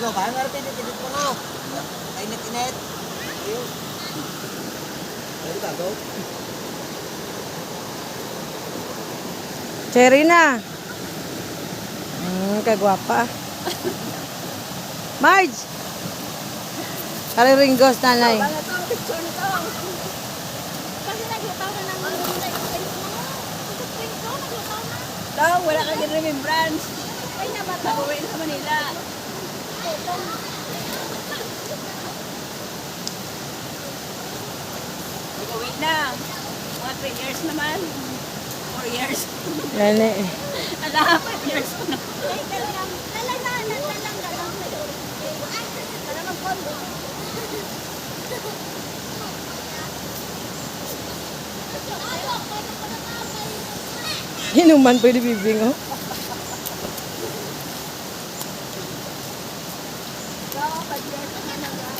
Lo, kaya nga rin pinipinit mo no. Kainit-init. Ayun. Ayun ka, go. Cherry na. Kagwapa. Marge! Kariringgos nanay. Wala to, picture na to. Kasi naglutaw na ng daw, wala kang remembrance. Ay, nabatawa sa Manila. Ikaw na. Mga 3 years naman. 4 years. Yan eh. Ala, 5 years ko na. Ay, talagang. Talagang pondo. Inuman pwede bibing oh. So, 5 years naman.